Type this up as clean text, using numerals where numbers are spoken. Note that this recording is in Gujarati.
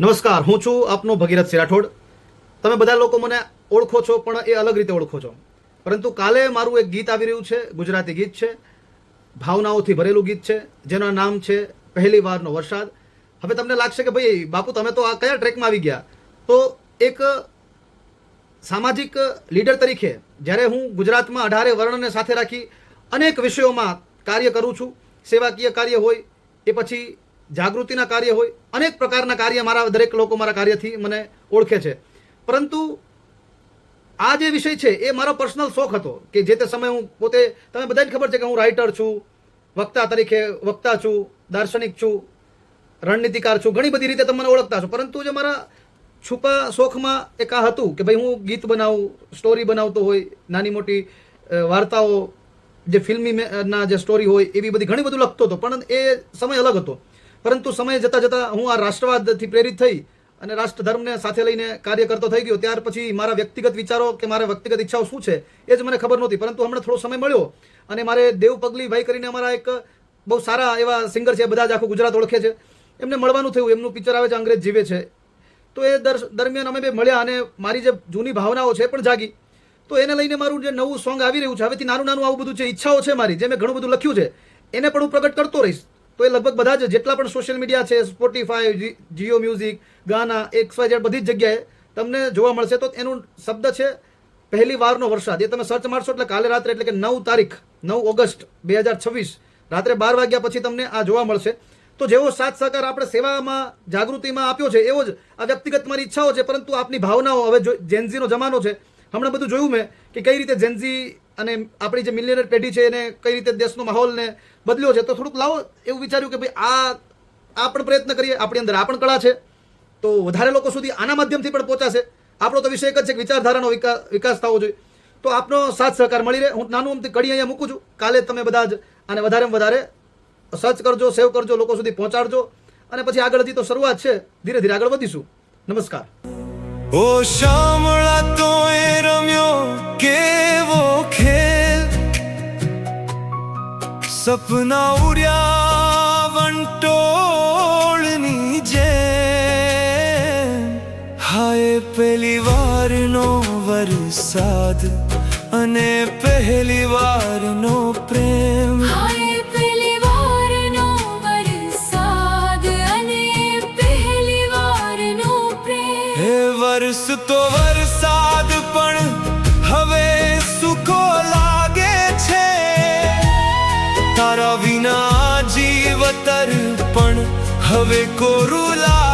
નમસ્કાર, હું છું આપનો ભગીરથ રાઠોડ. તમે બધા લોકો મને ઓળખો છો, પણ એ અલગ રીતે ઓળખો છો. પરંતુ કાલે મારું એક ગીત આવી રહ્યું છે, ગુજરાતી ગીત છે, ભાવનાઓથી ભરેલું ગીત છે, જેનું નામ છે પહેલી વારનો વરસાદ. હવે તમને લાગશે કે ભાઈ બાપુ તમે તો આ કયા ટ્રેકમાં આવી ગયા. તો એક સામાજિક લીડર તરીકે જ્યારે હું ગુજરાતમાં 18 વર્ણને સાથે રાખી અનેક વિષયોમાં કાર્ય કરું છું, સેવાકીય કાર્ય હોય, એ પછી જાગૃતિના કાર્ય હોય, અનેક પ્રકારના કાર્ય મારા દરેક લોકો મારા કાર્યથી મને ઓળખે છે. પરંતુ આ જે વિષય છે એ મારો પર્સનલ શોખ હતો કે જે તે સમયે હું પોતે, તમે બધાને ખબર છે કે હું રાઇટર છું, વક્તા તરીકે વક્તા છું, દાર્શનિક છું, રણનીતિકાર છું, ઘણી બધી રીતે તમે મને ઓળખતા છો. પરંતુ જે મારા છુપા શોખમાં એક આ હતું કે ભાઈ હું ગીત બનાવું, સ્ટોરી બનાવતો હોય, નાની મોટી વાર્તાઓ, જે ફિલ્મી ના જે સ્ટોરી હોય એવી બધી ઘણી બધું લખતો હતો. પણ એ સમય અલગ હતો. પરંતુ સમય જતાં જતાં હું આ રાષ્ટ્રવાદથી પ્રેરિત થઈ અને રાષ્ટ્ર ધર્મને સાથે લઈને કાર્ય કરતો થઈ ગયો. ત્યાર પછી મારા વ્યક્તિગત વિચારો કે મારા વ્યક્તિગત ઈચ્છાઓ શું છે એ જ મને ખબર નહોતી. પરંતુ હમણાં થોડો સમય મળ્યો અને મારે દેવ પગલી ભાઈ કરીને અમારા એક બહુ સારા એવા સિંગર છે, બધા જ આખું ગુજરાત ઓળખે છે, એમને મળવાનું થયું. એમનું પિક્ચર આવે છે અંગ્રેજ જીવે છે. તો એ દરમિયાન અમે બે મળ્યા અને મારી જે જૂની ભાવનાઓ છે પણ જાગી. તો એને લઈને મારું જે નવું સોંગ આવી રહ્યું છે, હવેથી નાનું નાનું આવું બધું છે, ઈચ્છાઓ છે મારી, જે મેં ઘણું બધું લખ્યું છે, એને પણ હું પ્રગટ કરતો રહીશ. તો એ લગભગ બધા જ જેટલા પણ સોશિયલ મીડિયા છે, સ્પોટીફાઈ, જીઓ મ્યુઝિક, ગાના, XYZ બધી જ જગ્યાએ તમને જોવા મળશે. તો એનું શબ્દ છે પહેલી વારનો વરસાદ. એ તમે સર્ચ મારશો એટલે કાલે રાત્રે, એટલે કે 9 તારીખ 9 ઓગસ્ટ 2026 રાત્રે 12 વાગ્યા પછી તમને આ જોવા મળશે. તો જેવો સાથ સહકાર આપણે સેવામાં, જાગૃતિમાં આપ્યો છે, એવો જ આ વ્યક્તિગત મારી ઈચ્છાઓ છે. પરંતુ આપની ભાવનાઓ, હવે જેનઝીનો જમાનો છે, હમણાં બધું જોયું મેં કે કઈ રીતે જેનઝી અને આપણી જે મિલિયનર પેઢી છે એને કઈ રીતે દેશનો માહોલને બદલ્યો છે. તો થોડુંક લાવો એવું વિચાર્યું કે ભાઈ આ પણ પ્રયત્ન કરીએ, આપણી અંદર આ પણ કળા છે, તો વધારે લોકો સુધી આના માધ્યમથી પણ પહોંચાશે. આપણો તો વિષય એક જ છે કે વિચારધારાનો વિકાસ થવો જોઈએ. તો આપનો સાથ સહકાર મળી રહે. હું નાનું અમથી કડી અહીંયા મૂકું છું. કાલે તમે બધા જ આને વધારેમાં વધારે સર્ચ કરજો, સેવ કરજો, લોકો સુધી પહોંચાડજો અને પછી આગળ હજી તો શરૂઆત છે, ધીરે ધીરે આગળ વધીશું. નમસ્કાર. ઓ શામળા તો એ રમ્યો કેવો ખેલ, સપના ઉડ્યા વંટોળની જેમ. હાય પહેલી વારનો વરસાદ અને પહેલી વારનો પ્રેમ. વરસ તો વરસાદ પણ હવે સુખો લાગે છે, તારા વિના જીવતર પણ હવે કોરું લાગે.